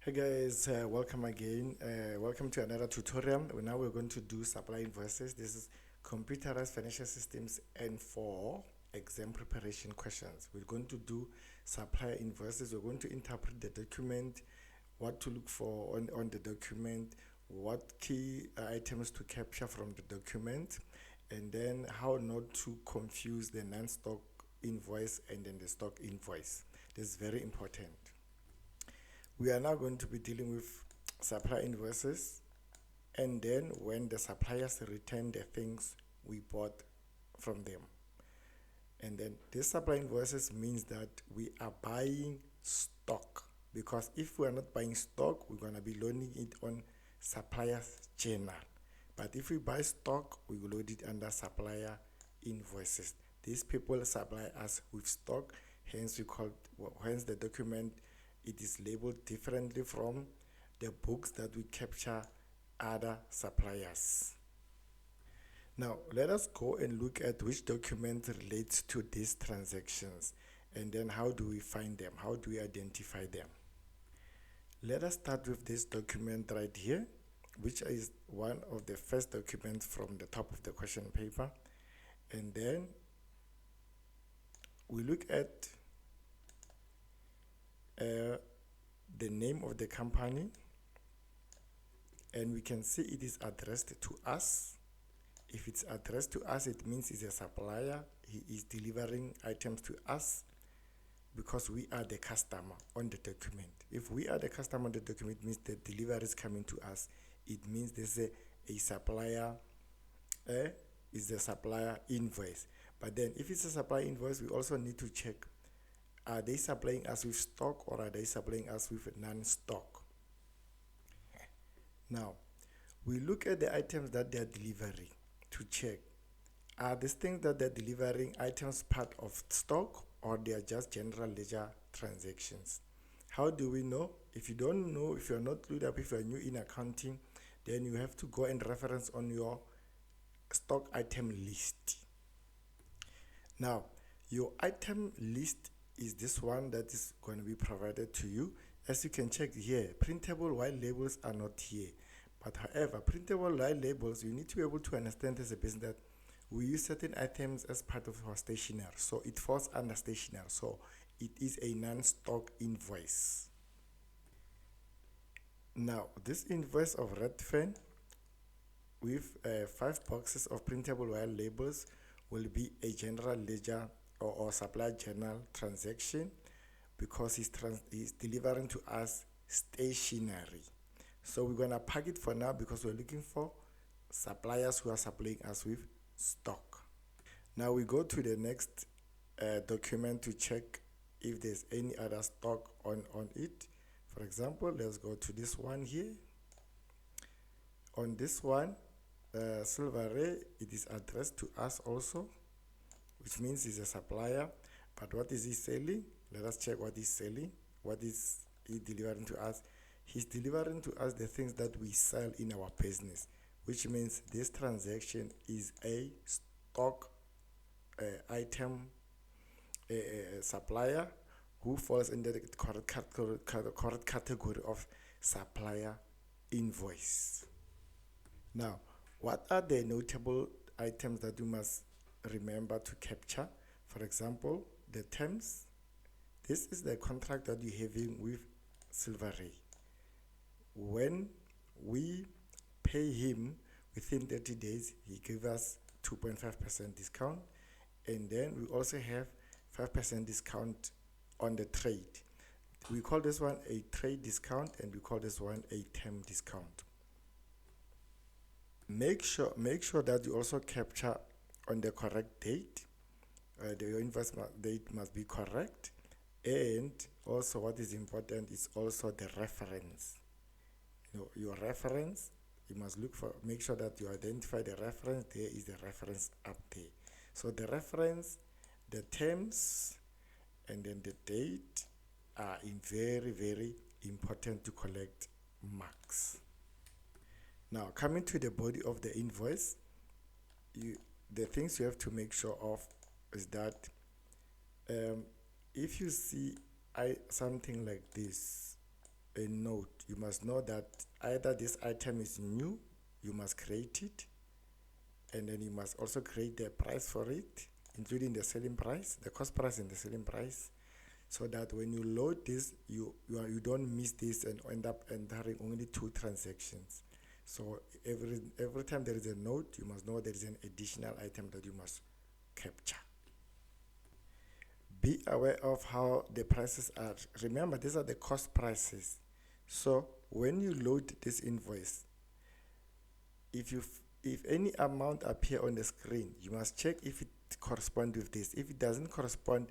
Hey guys, welcome again. Welcome to another tutorial. Now we're going to do supply invoices. This is computerized financial systems N4 exam preparation questions. We're going to do supply invoices. We're going to interpret the document, what to look for on the document, what key items to capture from the document, and then how not to confuse the non-stock invoice and then the stock invoice. This is very important. We are now going to be dealing with supplier invoices, and then when the suppliers return the things we bought from them. And then this supplier invoices means that we are buying stock, because if we are not buying stock, we're going to be loading it on supplier's journal. But if we buy stock, we will load it under supplier invoices. These people supply us with stock, hence hence the document, it is labeled differently from the books that we capture other suppliers. Now, let us go and look at which document relates to these transactions, and then how do we find them? How do we identify them? Let us start with this document right here, which is one of the first documents from the top of the question paper. And then we look at the name of the company, and we can see it is addressed to us. If it's addressed to us, it means it's a supplier. He is delivering items to us because we are the customer on the document. If we are the customer on the document, it means the delivery is coming to us. It means there's a supplier, is a supplier invoice. But then if it's a supplier invoice, we also need to check, are they supplying us with stock or are they supplying us with non-stock? Now, we look at the items that they are delivering to check, are these things that they're delivering items part of stock or they are just general ledger transactions? How do we know? If you don't know, if you're not clued up, if you're new in accounting, then you have to go and reference on your stock item list. Now, your item list is this one that is going to be provided to you. As you can check here, printable white labels are not here. But however, printable white labels, you need to be able to understand as a business that we use certain items as part of our stationery. So it falls under stationery. So it is a non-stock invoice. Now, this invoice of Redfern with 5 boxes of printable white labels will be a general ledger or supply journal transaction, because he's delivering to us stationery. So we're going to park it for now because we're looking for suppliers who are supplying us with stock. Now we go to the next document to check if there's any other stock on it. For example, let's go to this one here. On this one, Silver Ray, it is addressed to us also, which means he's a supplier. But what is he selling? Let us check what he's selling. What is he delivering to us? He's delivering to us the things that we sell in our business, which means this transaction is a stock item supplier who falls under the correct category of supplier invoice. Now, what are the notable items that you must remember to capture? For example, the terms. This is the contract that you're having with Silver Ray. When we pay him within 30 days, he gives us 2.5% discount, and then we also have 5% discount on the trade. We call this one a trade discount, and we call this one a term discount. Make sure that you also capture on the correct date. The invoice date must be correct, and also what is important is also the reference. Your reference, you must make sure that you identify the reference. There is the reference up there. So the reference, the terms, and then the date are very, very important to collect marks. Now, coming to the body of the invoice, the things you have to make sure of is that if you see something like this, a note. You must know that either this item is new, you must create it, and then you must also create the price for it, including the selling price, the cost price and the selling price, so that when you load this, you don't miss this and end up entering only 2 transactions. So every time there is a note, you must know there is an additional item that you must capture. Be aware of how the prices are. Remember, these are the cost prices. So when you load this invoice, if any amount appear on the screen, you must check if it corresponds with this. If it doesn't correspond,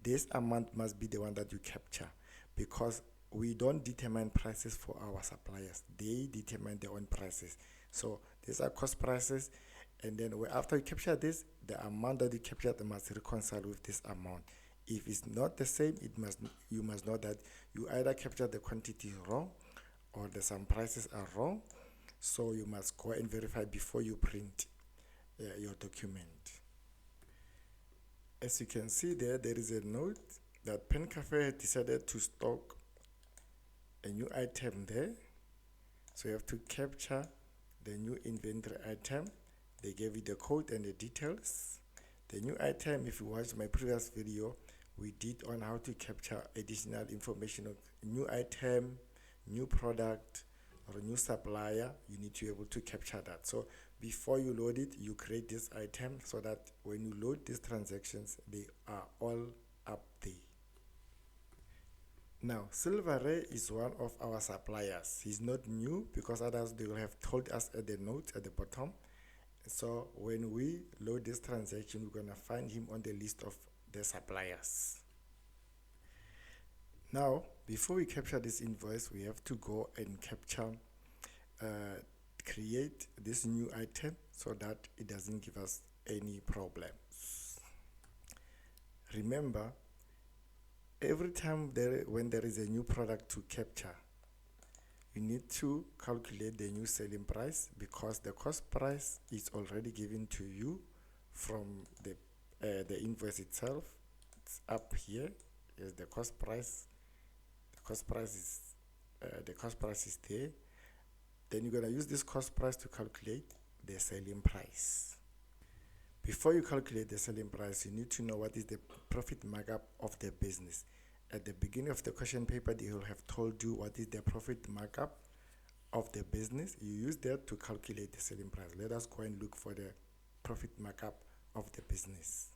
this amount must be the one that you capture, because we don't determine prices for our suppliers. They determine their own prices. So these are cost prices, and then after you capture this, the amount that you captured must reconcile with this amount. If it's not the same, you must know that you either capture the quantity wrong or some prices are wrong. So you must go and verify before you print your document. As you can see there is a note that Pen Cafe has decided to stock a new item there. So you have to capture the new inventory item. They gave you the code and the details. The new item, if you watch my previous video, we did on how to capture additional information of new item, new product, or a new supplier. You need to be able to capture that. So before you load it, you create this item so that when you load these transactions, they are all up there. Now, Silver Ray is one of our suppliers. He's not new, because others, they will have told us at the note at the bottom. So when we load this transaction, we're going to find him on the list of the suppliers. Now, before we capture this invoice, we have to go and create this new item so that it doesn't give us any problems. Remember, every time when there is a new product to capture, you need to calculate the new selling price, because the cost price is already given to you from the invoice itself. It's up here. Is the cost price. The cost price is there. Then you're gonna use this cost price to calculate the selling price. Before you calculate the selling price, you need to know what is the profit markup of the business. At the beginning of the question paper, they will have told you what is the profit markup of the business. You use that to calculate the selling price. Let us go and look for the profit markup of the business.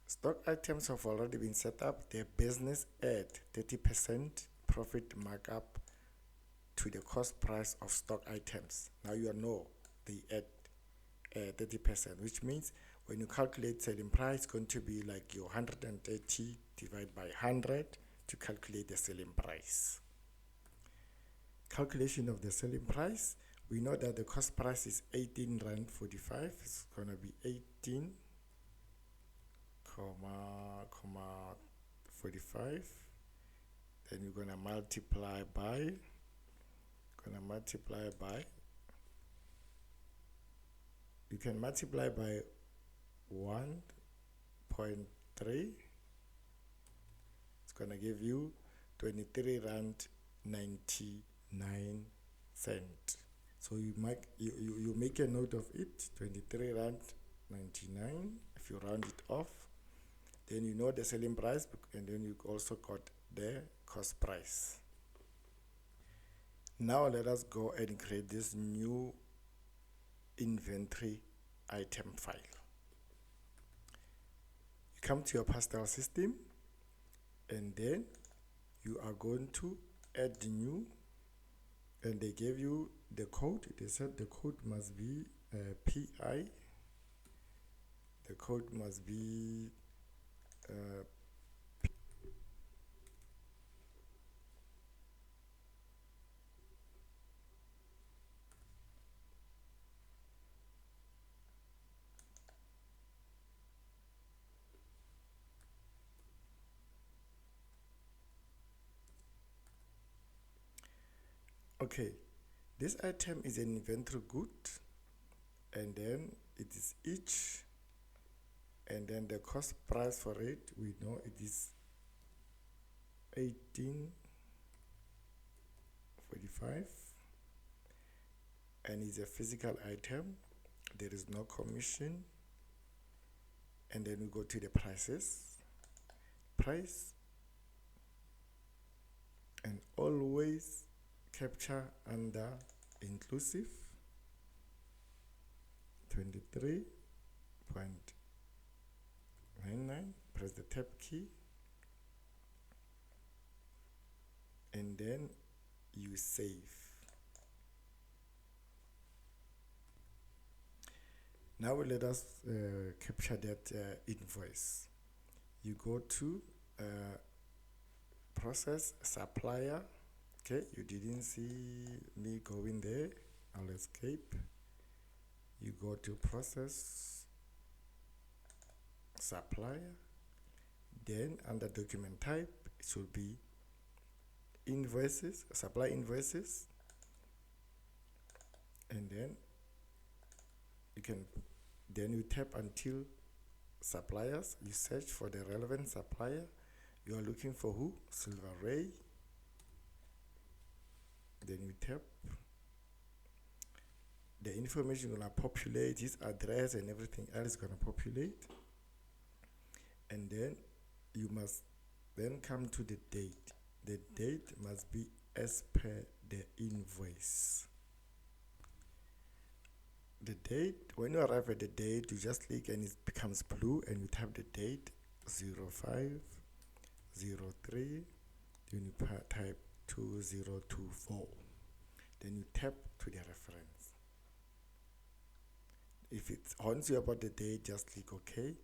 Stock items have already been set up. The business add 30% profit markup to the cost price of stock items. Now you know they add 30%, which means when you calculate selling price, it's going to be like your 130 divided by 100 to calculate the selling price. Calculation of the selling price, we know that the cost price is 18 Rand 45. It's going to be 18, 45. Then you're going to multiply by, you can multiply by 1.3. It's going to give you 23 Rand 99 cent. So you make a note of it, 23 Rand 99. If you round it off, then you know the selling price, and then you also got the cost price. Now let us go and create this new inventory item file. You come to your pastel system, and then you are going to add new, and they gave you the code. They said the code must be PI. The code must be okay, this item is an inventory good, and then it is each, and then the cost price for it, we know it is 1845, and it's a physical item. There is no commission. And then we go to the prices, price, and always capture under inclusive 23.99. Press the tab key, and then you save. Now let us capture that invoice. You go to process supplier. Okay, you didn't see me going there. I'll escape. You go to process supplier. Then under document type, it should be invoices, supply invoices, and then you tap until suppliers. You search for the relevant supplier. You are looking for who? Silver Ray. Then you tap. The information gonna populate, his address and everything else gonna populate. And then you must then come to the date. The date must be as per the invoice. The date, when you arrive at the date, you just click and it becomes blue, and you type the date 0503, then you type 2024, then you tap to the reference. If it haunts you about the date, just click OK.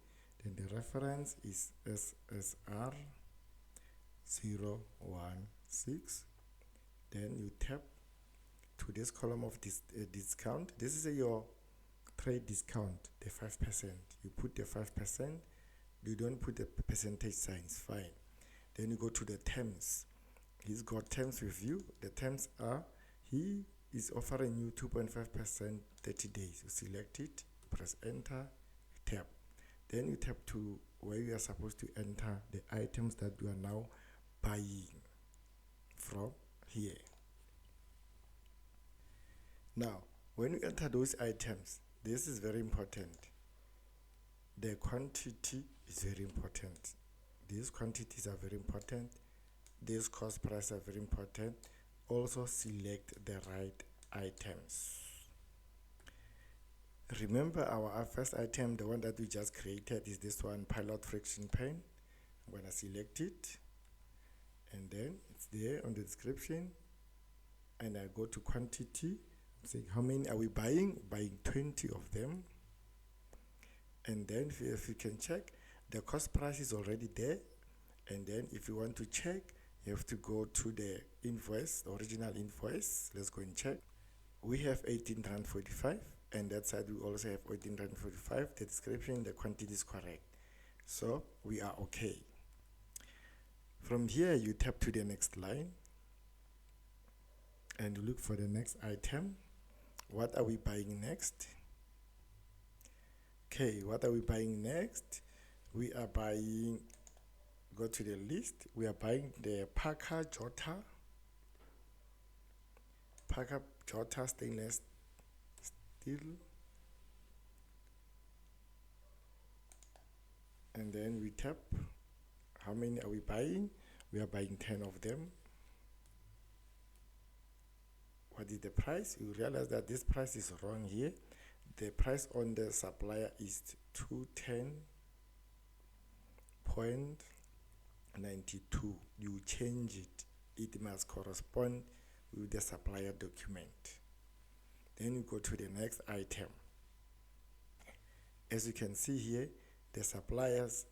Then the reference is SSR016. Then you tap to this column of this discount. This is your trade discount, the 5%. You put the 5%. You don't put the percentage signs. Fine. Then you go to the terms. He's got terms with you. The terms are, he is offering you 2.5% 30 days. You select it, press enter, tap. Then you tap to where you are supposed to enter the items that you are now buying from here. Now, when you enter those items, this is very important. The quantity is very important. These quantities are very important. These cost prices are very important. Also select the right items. Remember our first item, the one that we just created, is this one, pilot friction pen. I'm going to select it, and then it's there on the description, and I go to quantity. Say how many are we buying? Buying 20 of them. And then if you can check, the cost price is already there. And then if you want to check, you have to go to the invoice, the original invoice. Let's go and check. We have 18.45, and that side we also have 18.45. The description, the quantity is correct. So we are okay. From here, you tap to the next line and look for the next item. What are we buying next? Okay, what are we buying next? We are buying, go to the list, we are buying the Parker Jota stainless steel. And then we tap, how many are we buying? We are buying 10 of them. What is the price? You realize that this price is wrong here. The price on the supplier is 210.92. You change it. It must correspond with the supplier document. Then you go to the next item. As you can see here, the supplier's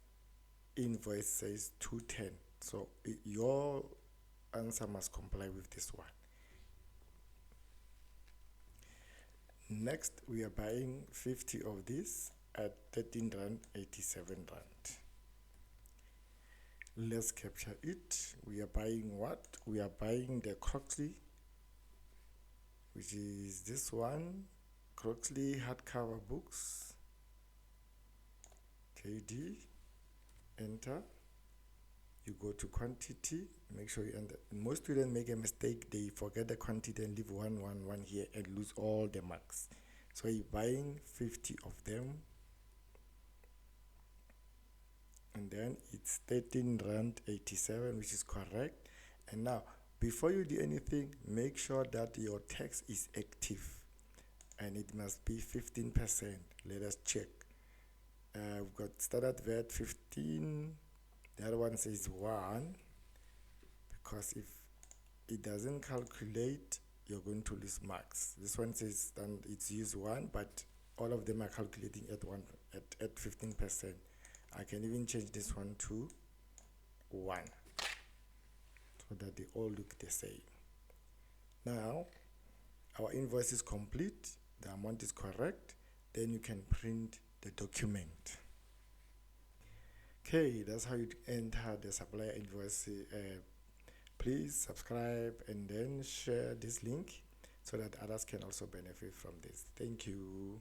invoice says 210. So your answer must comply with this one. Next, we are buying 50 of this at 13.87 rand. Let's capture it. We are buying what? We are buying the Croxley, which is this one, Croxley hardcover books. KD, enter. you go to quantity, make sure you enter. Most students make a mistake, they forget the quantity and leave 111 here and lose all the marks. So you're buying 50 of them, and then it's 13 rand 87, which is correct. And now before you do anything, make sure that your text is active and it must be 15%. Let us check. We've got standard VAT 15, the other one says 1, because if it doesn't calculate, you're going to lose marks. This one says it's use 1, but all of them are calculating at 15%. I can even change this one to 1 so that they all look the same. Now our invoice is complete, the amount is correct, then you can print the document. Okay, that's how you enter the supplier invoice. Please subscribe and then share this link so that others can also benefit from this. Thank you.